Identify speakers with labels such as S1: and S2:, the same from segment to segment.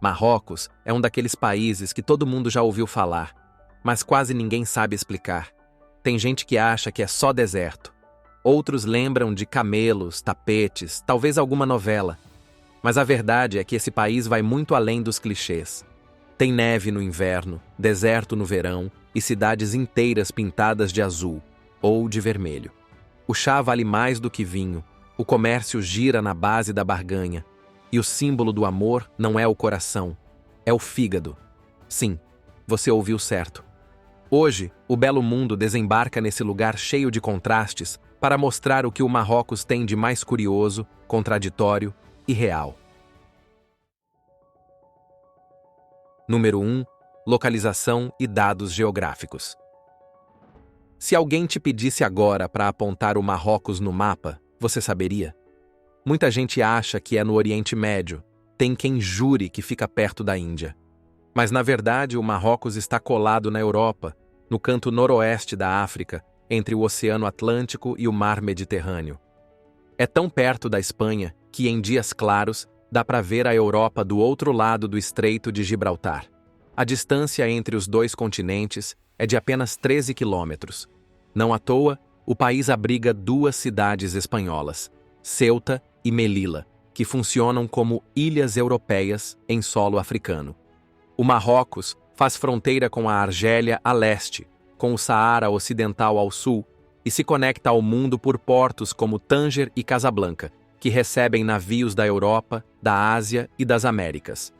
S1: Marrocos é um daqueles países que todo mundo já ouviu falar, mas quase ninguém sabe explicar. Tem gente que acha que é só deserto. Outros lembram de camelos, tapetes, talvez alguma novela. Mas a verdade é que esse país vai muito além dos clichês. Tem neve no inverno, deserto no verão e cidades inteiras pintadas de azul ou de vermelho. O chá vale mais do que vinho, o comércio gira na base da barganha, e o símbolo do amor não é o coração, é o fígado. Sim, você ouviu certo. Hoje, o Belo Mundo desembarca nesse lugar cheio de contrastes para mostrar o que o Marrocos tem de mais curioso, contraditório e real. Número 1. Localização e dados geográficos. Se alguém te pedisse agora para apontar o Marrocos no mapa, você saberia? Muita gente acha que é no Oriente Médio, tem quem jure que fica perto da Índia. Mas na verdade o Marrocos está colado na Europa, no canto noroeste da África, entre o Oceano Atlântico e o Mar Mediterrâneo. É tão perto da Espanha que em dias claros dá para ver a Europa do outro lado do Estreito de Gibraltar. A distância entre os dois continentes é de apenas 13 quilômetros. Não à toa, o país abriga duas cidades espanholas, Ceuta e Melilla, que funcionam como ilhas europeias em solo africano. O Marrocos faz fronteira com a Argélia a leste, com o Saara Ocidental ao sul, e se conecta ao mundo por portos como Tânger e Casablanca, que recebem navios da Europa, da Ásia e das Américas.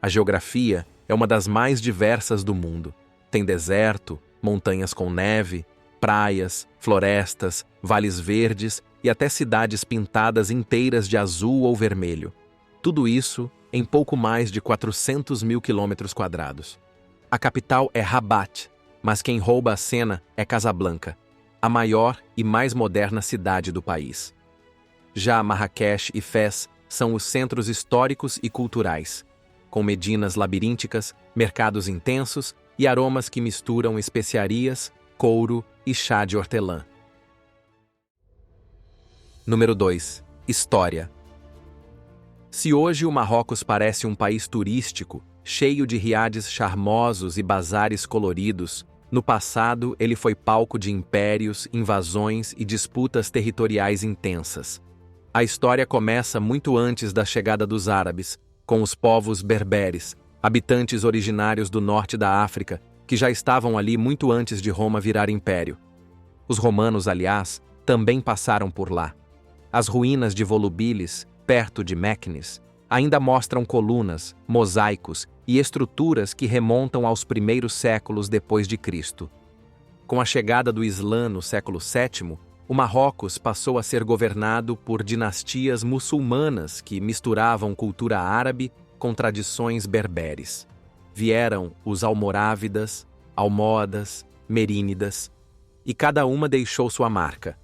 S1: A geografia é uma das mais diversas do mundo. Tem deserto, montanhas com neve, praias, florestas, vales verdes e até cidades pintadas inteiras de azul ou vermelho. Tudo isso em pouco mais de 400 mil quilômetros quadrados. A capital é Rabat, mas quem rouba a cena é Casablanca, a maior e mais moderna cidade do país. Já Marrakech e Fez são os centros históricos e culturais, com medinas labirínticas, mercados intensos e aromas que misturam especiarias, couro e chá de hortelã. Número 2. História. Se hoje o Marrocos parece um país turístico, cheio de riades charmosos e bazares coloridos, no passado ele foi palco de impérios, invasões e disputas territoriais intensas. A história começa muito antes da chegada dos árabes, com os povos berberes, habitantes originários do norte da África, que já estavam ali muito antes de Roma virar império. Os romanos, aliás, também passaram por lá. As ruínas de Volubilis, perto de Meknes, ainda mostram colunas, mosaicos e estruturas que remontam aos primeiros séculos depois de Cristo. Com a chegada do Islã no século VII, o Marrocos passou a ser governado por dinastias muçulmanas que misturavam cultura árabe com tradições berberes. Vieram os almorávidas, almohadas, merínidas, e cada uma deixou sua marca.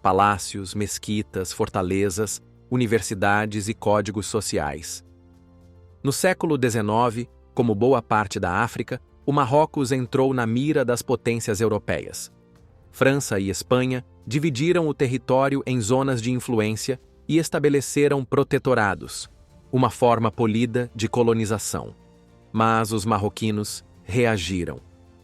S1: Palácios, mesquitas, fortalezas, universidades e códigos sociais. No século XIX, como boa parte da África, o Marrocos entrou na mira das potências europeias. França e Espanha dividiram o território em zonas de influência e estabeleceram protetorados, uma forma polida de colonização. Mas os marroquinos reagiram,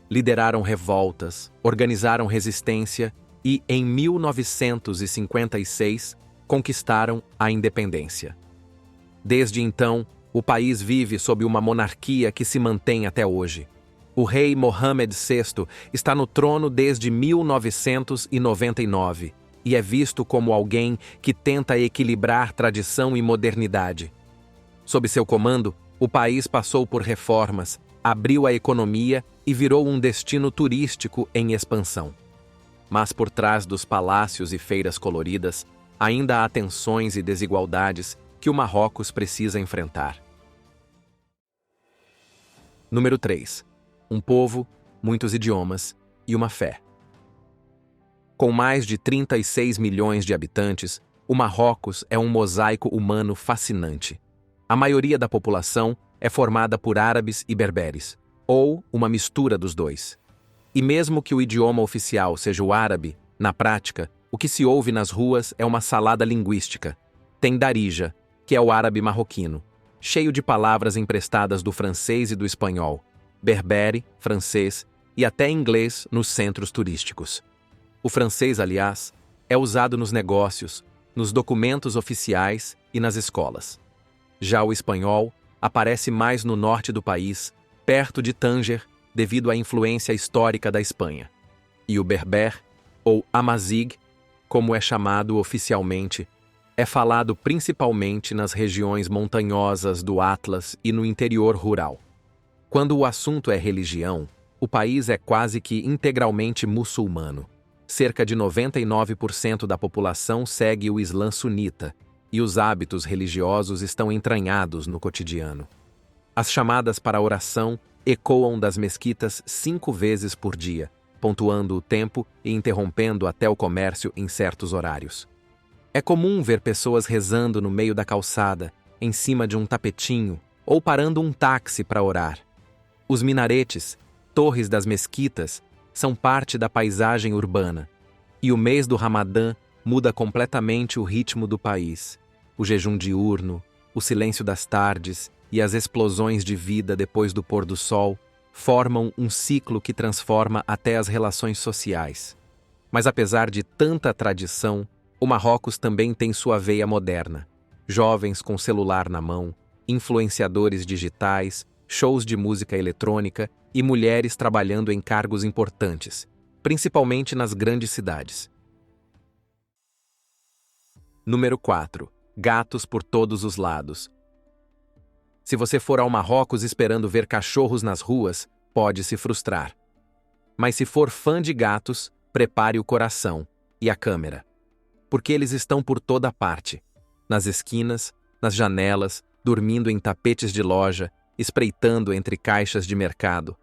S1: lideraram revoltas, organizaram resistência e, em 1956, conquistaram a independência. Desde então, o país vive sob uma monarquia que se mantém até hoje. O rei Mohammed VI está no trono desde 1999 e é visto como alguém que tenta equilibrar tradição e modernidade. Sob seu comando, o país passou por reformas, abriu a economia e virou um destino turístico em expansão. Mas por trás dos palácios e feiras coloridas, ainda há tensões e desigualdades que o Marrocos precisa enfrentar. Número 3. Um povo, muitos idiomas e uma fé. Com mais de 36 milhões de habitantes, o Marrocos é um mosaico humano fascinante. A maioria da população é formada por árabes e berberes, ou uma mistura dos dois. E mesmo que o idioma oficial seja o árabe, na prática, o que se ouve nas ruas é uma salada linguística. Tem Darija, que é o árabe marroquino, cheio de palavras emprestadas do francês e do espanhol, berbere, francês e até inglês nos centros turísticos. O francês, aliás, é usado nos negócios, nos documentos oficiais e nas escolas. Já o espanhol aparece mais no norte do país, perto de Tânger, devido à influência histórica da Espanha. E o berber, ou amazigh, como é chamado oficialmente, é falado principalmente nas regiões montanhosas do Atlas e no interior rural. Quando o assunto é religião, o país é quase que integralmente muçulmano. Cerca de 99% da população segue o Islã sunita, e os hábitos religiosos estão entranhados no cotidiano. As chamadas para a oração ecoam das mesquitas 5 vezes por dia, pontuando o tempo e interrompendo até o comércio em certos horários. É comum ver pessoas rezando no meio da calçada, em cima de um tapetinho, ou parando um táxi para orar. Os minaretes, torres das mesquitas, são parte da paisagem urbana, e o mês do Ramadã muda completamente o ritmo do país. O jejum diurno, o silêncio das tardes e as explosões de vida depois do pôr do sol formam um ciclo que transforma até as relações sociais. Mas apesar de tanta tradição, o Marrocos também tem sua veia moderna. Jovens com celular na mão, influenciadores digitais, shows de música eletrônica e mulheres trabalhando em cargos importantes, principalmente nas grandes cidades. Número 4. Gatos por todos os lados. Se você for ao Marrocos esperando ver cachorros nas ruas, pode se frustrar. Mas se for fã de gatos, prepare o coração e a câmera. Porque eles estão por toda parte. Nas esquinas, nas janelas, dormindo em tapetes de loja, espreitando entre caixas de mercado.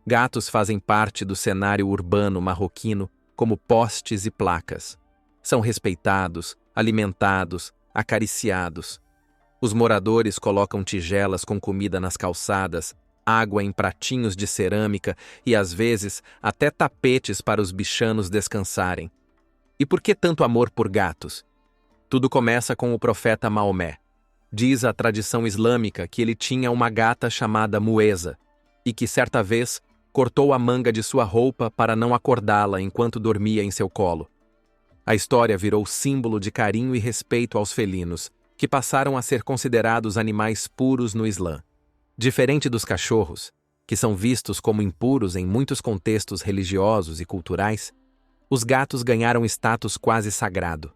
S1: Gatos fazem parte do cenário urbano marroquino como postes e placas. São respeitados, alimentados, acariciados. Os moradores colocam tigelas com comida nas calçadas, água em pratinhos de cerâmica e, às vezes, até tapetes para os bichanos descansarem. E por que tanto amor por gatos? Tudo começa com o profeta Maomé. Diz a tradição islâmica que ele tinha uma gata chamada Mueza e que, certa vez, cortou a manga de sua roupa para não acordá-la enquanto dormia em seu colo. A história virou símbolo de carinho e respeito aos felinos, que passaram a ser considerados animais puros no Islã. Diferente dos cachorros, que são vistos como impuros em muitos contextos religiosos e culturais, os gatos ganharam status quase sagrado.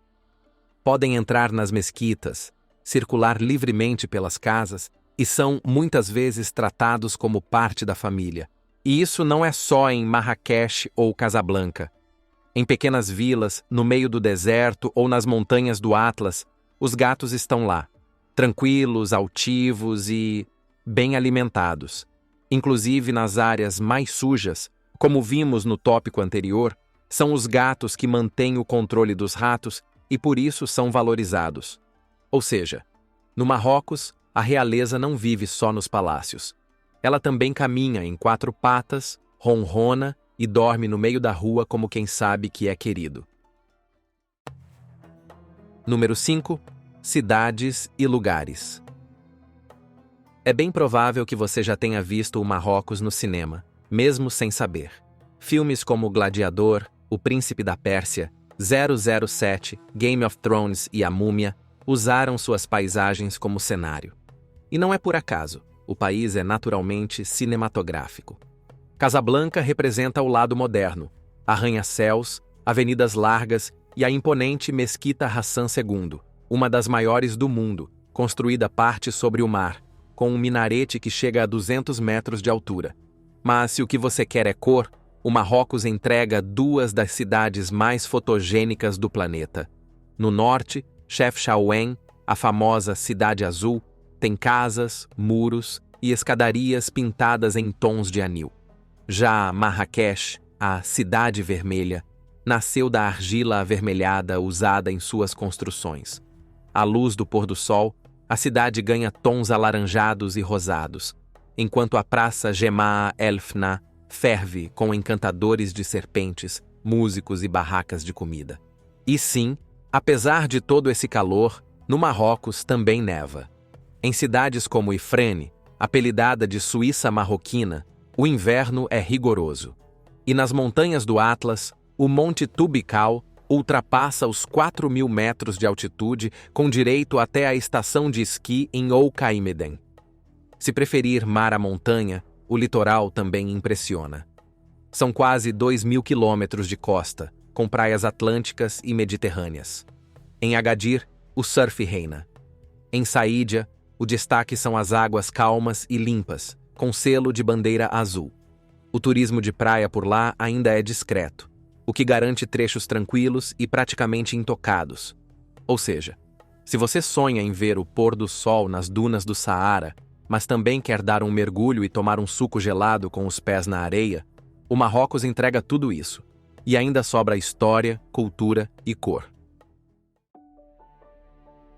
S1: Podem entrar nas mesquitas, circular livremente pelas casas e são, muitas vezes, tratados como parte da família. E isso não é só em Marrakech ou Casablanca. Em pequenas vilas, no meio do deserto ou nas montanhas do Atlas, os gatos estão lá, tranquilos, altivos e bem alimentados. Inclusive nas áreas mais sujas, como vimos no tópico anterior, são os gatos que mantêm o controle dos ratos e por isso são valorizados. Ou seja, no Marrocos, a realeza não vive só nos palácios. Ela também caminha em 4 patas, ronrona e dorme no meio da rua como quem sabe que é querido. Número 5. Cidades e lugares. É bem provável que você já tenha visto o Marrocos no cinema, mesmo sem saber. Filmes como Gladiador, O Príncipe da Pérsia, 007, Game of Thrones e A Múmia usaram suas paisagens como cenário. E não é por acaso, o país é naturalmente cinematográfico. Casablanca representa o lado moderno, arranha-céus, avenidas largas e a imponente Mesquita Hassan II, uma das maiores do mundo, construída parte sobre o mar, com um minarete que chega a 200 metros de altura. Mas se o que você quer é cor, o Marrocos entrega 2 das cidades mais fotogênicas do planeta. No norte, Chefchaouen, a famosa Cidade Azul, tem casas, muros e escadarias pintadas em tons de anil. Já Marrakech, a Cidade Vermelha, nasceu da argila avermelhada usada em suas construções. À luz do pôr do sol, a cidade ganha tons alaranjados e rosados, enquanto a praça Jemaa el-Fna ferve com encantadores de serpentes, músicos e barracas de comida. E sim, apesar de todo esse calor, no Marrocos também neva. Em cidades como Ifrane, apelidada de Suíça marroquina, o inverno é rigoroso. E nas montanhas do Atlas, o Monte Tubical ultrapassa os 4.000 metros de altitude, com direito até a estação de esqui em Oukaimeden. Se preferir mar à montanha, o litoral também impressiona. São quase 2.000 quilômetros de costa, com praias atlânticas e mediterrâneas. Em Agadir, o surf reina. Em Saídia, o destaque são as águas calmas e limpas, com selo de bandeira azul. O turismo de praia por lá ainda é discreto, o que garante trechos tranquilos e praticamente intocados. Ou seja, se você sonha em ver o pôr do sol nas dunas do Saara, mas também quer dar um mergulho e tomar um suco gelado com os pés na areia, o Marrocos entrega tudo isso. E ainda sobra história, cultura e cor.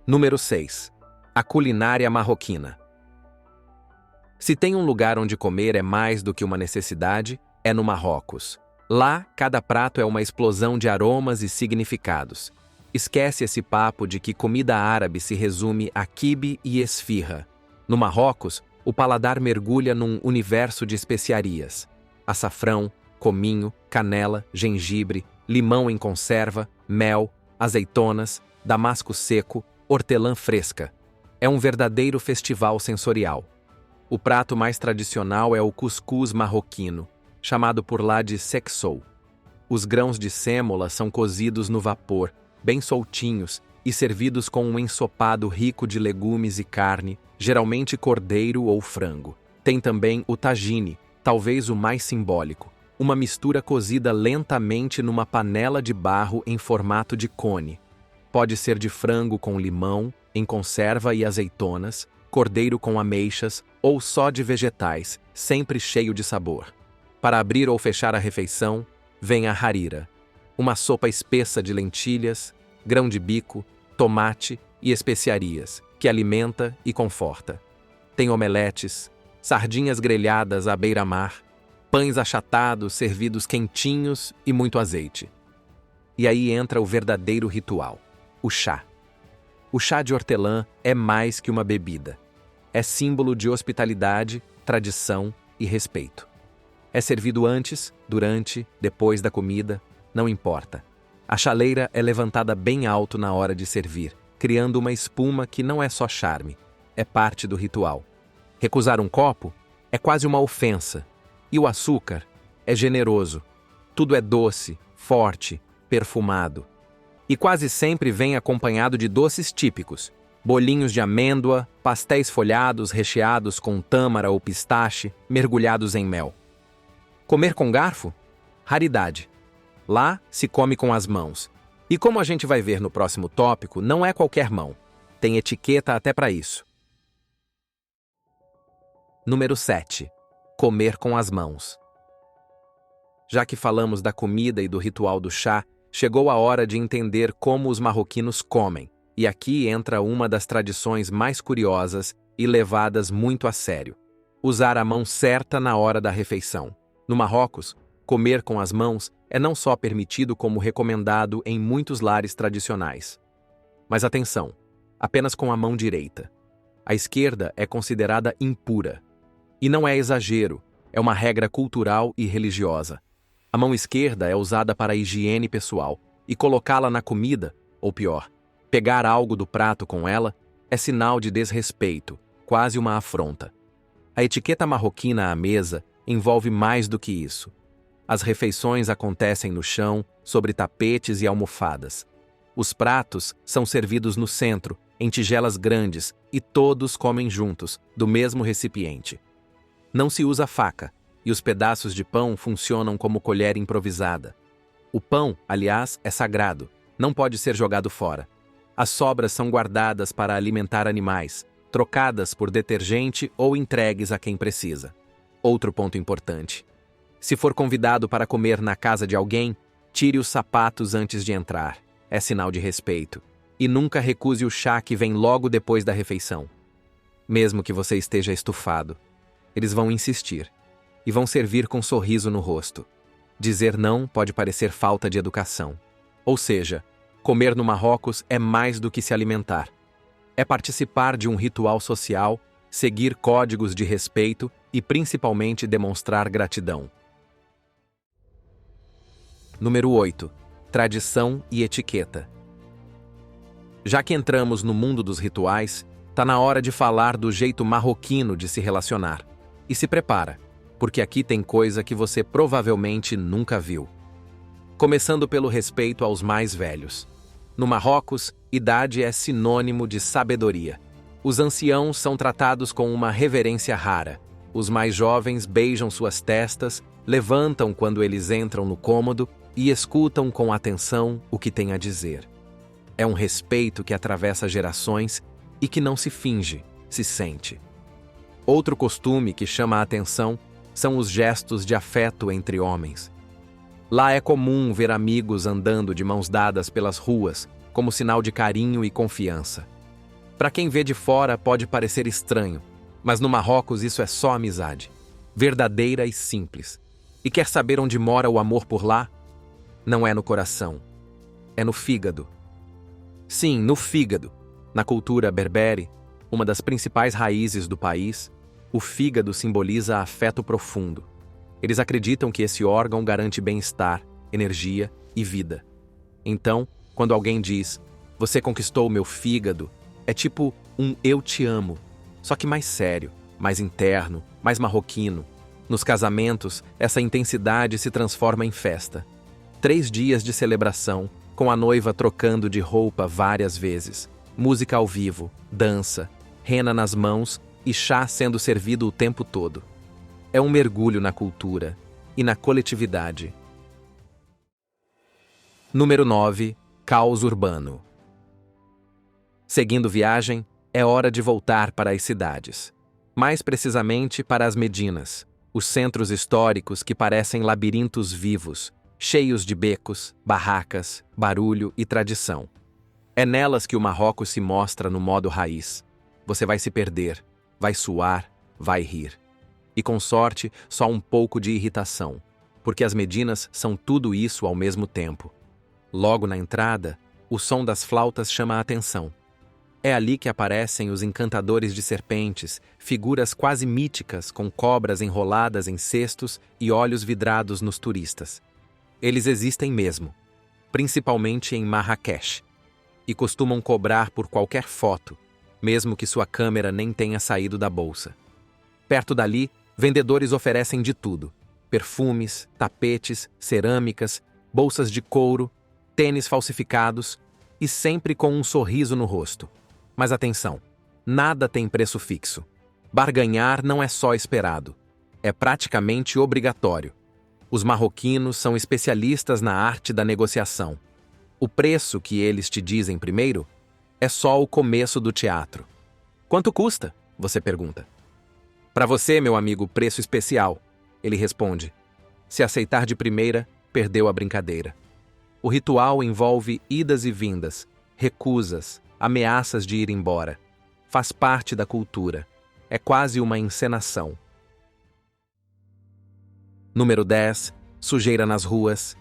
S1: Número 6. A culinária marroquina. Se tem um lugar onde comer é mais do que uma necessidade, é no Marrocos. Lá, cada prato é uma explosão de aromas e significados. Esquece esse papo de que comida árabe se resume a quibe e esfirra. No Marrocos, o paladar mergulha num universo de especiarias. Açafrão, cominho, canela, gengibre, limão em conserva, mel, azeitonas, damasco seco, hortelã fresca. É um verdadeiro festival sensorial. O prato mais tradicional é o cuscuz marroquino, chamado por lá de seksou. Os grãos de sêmola são cozidos no vapor, bem soltinhos, e servidos com um ensopado rico de legumes e carne, geralmente cordeiro ou frango. Tem também o tagine, talvez o mais simbólico, uma mistura cozida lentamente numa panela de barro em formato de cone. Pode ser de frango com limão, em conserva e azeitonas, cordeiro com ameixas ou só de vegetais, sempre cheio de sabor. Para abrir ou fechar a refeição, vem a harira, uma sopa espessa de lentilhas, grão de bico, tomate e especiarias, que alimenta e conforta. Tem omeletes, sardinhas grelhadas à beira-mar, pães achatados servidos quentinhos e muito azeite. E aí entra o verdadeiro ritual, o chá. O chá de hortelã é mais que uma bebida. É símbolo de hospitalidade, tradição e respeito. É servido antes, durante, depois da comida, não importa. A chaleira é levantada bem alto na hora de servir, criando uma espuma que não é só charme, é parte do ritual. Recusar um copo é quase uma ofensa. E o açúcar é generoso. Tudo é doce, forte, perfumado. E quase sempre vem acompanhado de doces típicos, bolinhos de amêndoa, pastéis folhados recheados com tâmara ou pistache, mergulhados em mel. Comer com garfo? Raridade. Lá se come com as mãos. E como a gente vai ver no próximo tópico, não é qualquer mão. Tem etiqueta até para isso. Número 7. Comer com as mãos. Já que falamos da comida e do ritual do chá, chegou a hora de entender como os marroquinos comem. E aqui entra uma das tradições mais curiosas e levadas muito a sério: usar a mão certa na hora da refeição. No Marrocos, comer com as mãos é não só permitido como recomendado em muitos lares tradicionais. Mas atenção, apenas com a mão direita. A esquerda é considerada impura. E não é exagero, é uma regra cultural e religiosa. A mão esquerda é usada para a higiene pessoal, e colocá-la na comida, ou pior, pegar algo do prato com ela, é sinal de desrespeito, quase uma afronta. A etiqueta marroquina à mesa envolve mais do que isso. As refeições acontecem no chão, sobre tapetes e almofadas. Os pratos são servidos no centro, em tigelas grandes, e todos comem juntos, do mesmo recipiente. Não se usa faca, e os pedaços de pão funcionam como colher improvisada. O pão, aliás, é sagrado, não pode ser jogado fora. As sobras são guardadas para alimentar animais, trocadas por detergente ou entregues a quem precisa. Outro ponto importante: se for convidado para comer na casa de alguém, tire os sapatos antes de entrar. É sinal de respeito. E nunca recuse o chá que vem logo depois da refeição. Mesmo que você esteja estufado, eles vão insistir. E vão servir com um sorriso no rosto. Dizer não pode parecer falta de educação. Ou seja, comer no Marrocos é mais do que se alimentar. É participar de um ritual social, seguir códigos de respeito e principalmente demonstrar gratidão. Número 8. Tradição e etiqueta. Já que entramos no mundo dos rituais, tá na hora de falar do jeito marroquino de se relacionar. E se prepara, porque aqui tem coisa que você provavelmente nunca viu. Começando pelo respeito aos mais velhos. No Marrocos, idade é sinônimo de sabedoria. Os anciãos são tratados com uma reverência rara. Os mais jovens beijam suas testas, levantam quando eles entram no cômodo e escutam com atenção o que tem a dizer. É um respeito que atravessa gerações e que não se finge, se sente. Outro costume que chama a atenção são os gestos de afeto entre homens. Lá é comum ver amigos andando de mãos dadas pelas ruas, como sinal de carinho e confiança. Para quem vê de fora pode parecer estranho, mas no Marrocos isso é só amizade, verdadeira e simples. E quer saber onde mora o amor por lá? Não é no coração, é no fígado. Sim, no fígado. Na cultura berbere, uma das principais raízes do país, o fígado simboliza afeto profundo. Eles acreditam que esse órgão garante bem-estar, energia e vida. Então, quando alguém diz, "Você conquistou o meu fígado", é tipo um "eu te amo", só que mais sério, mais interno, mais marroquino. Nos casamentos, essa intensidade se transforma em festa. 3 dias de celebração, com a noiva trocando de roupa várias vezes, música ao vivo, dança, rena nas mãos e chá sendo servido o tempo todo. É um mergulho na cultura e na coletividade. Número 9. Caos urbano. Seguindo viagem, é hora de voltar para as cidades. Mais precisamente para as Medinas, os centros históricos que parecem labirintos vivos, cheios de becos, barracas, barulho e tradição. É nelas que o Marrocos se mostra no modo raiz. Você vai se perder, vai suar, vai rir. E com sorte, só um pouco de irritação, porque as Medinas são tudo isso ao mesmo tempo. Logo na entrada, o som das flautas chama a atenção. É ali que aparecem os encantadores de serpentes, figuras quase míticas com cobras enroladas em cestos e olhos vidrados nos turistas. Eles existem mesmo, principalmente em Marrakech, e costumam cobrar por qualquer foto, mesmo que sua câmera nem tenha saído da bolsa. Perto dali, vendedores oferecem de tudo: perfumes, tapetes, cerâmicas, bolsas de couro, tênis falsificados e sempre com um sorriso no rosto. Mas atenção, nada tem preço fixo. Barganhar não é só esperado, é praticamente obrigatório. Os marroquinos são especialistas na arte da negociação. O preço que eles te dizem primeiro é só o começo do teatro. Quanto custa? Você pergunta. Para você, meu amigo, preço especial, ele responde. Se aceitar de primeira, perdeu a brincadeira. O ritual envolve idas e vindas, recusas, ameaças de ir embora. Faz parte da cultura. É quase uma encenação. Número 10. Sujeira nas ruas.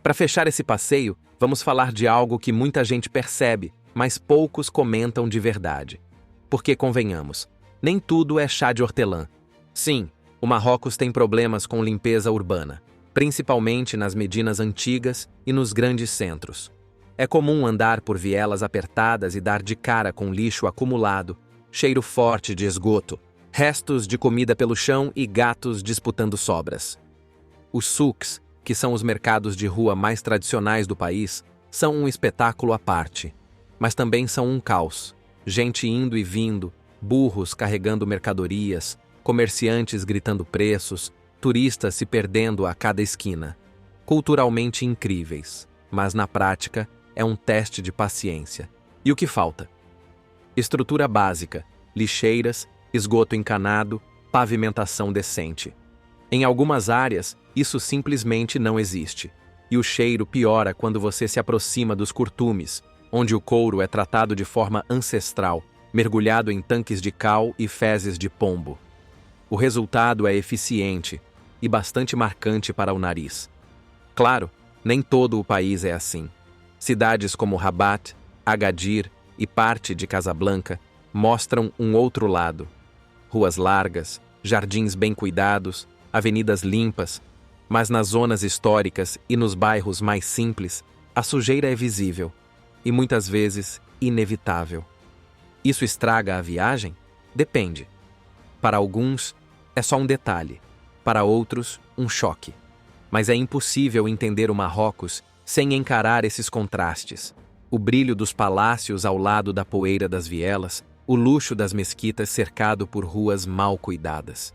S1: Para fechar esse passeio, vamos falar de algo que muita gente percebe, mas poucos comentam de verdade. Porque, convenhamos, nem tudo é chá de hortelã. Sim, o Marrocos tem problemas com limpeza urbana, principalmente nas Medinas antigas e nos grandes centros. É comum andar por vielas apertadas e dar de cara com lixo acumulado, cheiro forte de esgoto, restos de comida pelo chão e gatos disputando sobras. Os souks, que são os mercados de rua mais tradicionais do país, são um espetáculo à parte, mas também são um caos. Gente indo e vindo, burros carregando mercadorias, comerciantes gritando preços, turistas se perdendo a cada esquina. Culturalmente incríveis, mas na prática é um teste de paciência. E o que falta? Estrutura básica, lixeiras, esgoto encanado, pavimentação decente. Em algumas áreas, isso simplesmente não existe. E o cheiro piora quando você se aproxima dos curtumes, onde o couro é tratado de forma ancestral, mergulhado em tanques de cal e fezes de pombo. O resultado é eficiente e bastante marcante para o nariz. Claro, nem todo o país é assim. Cidades como Rabat, Agadir e parte de Casablanca mostram um outro lado. Ruas largas, jardins bem cuidados, avenidas limpas, mas nas zonas históricas e nos bairros mais simples, a sujeira é visível e muitas vezes inevitável. Isso estraga a viagem? Depende. Para alguns, é só um detalhe, para outros, um choque. Mas é impossível entender o Marrocos sem encarar esses contrastes. O brilho dos palácios ao lado da poeira das vielas, o luxo das mesquitas cercado por ruas mal cuidadas.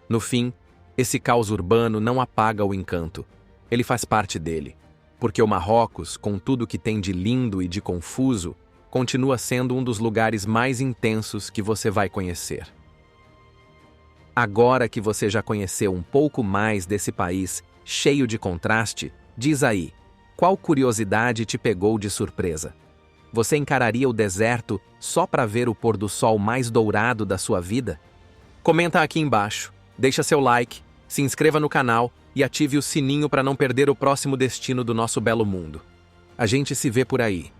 S1: No fim, esse caos urbano não apaga o encanto. Ele faz parte dele. Porque o Marrocos, com tudo que tem de lindo e de confuso, continua sendo um dos lugares mais intensos que você vai conhecer. Agora que você já conheceu um pouco mais desse país cheio de contraste, diz aí, qual curiosidade te pegou de surpresa? Você encararia o deserto só para ver o pôr do sol mais dourado da sua vida? Comenta aqui embaixo, deixa seu like, se inscreva no canal e ative o sininho para não perder o próximo destino do nosso belo mundo. A gente se vê por aí.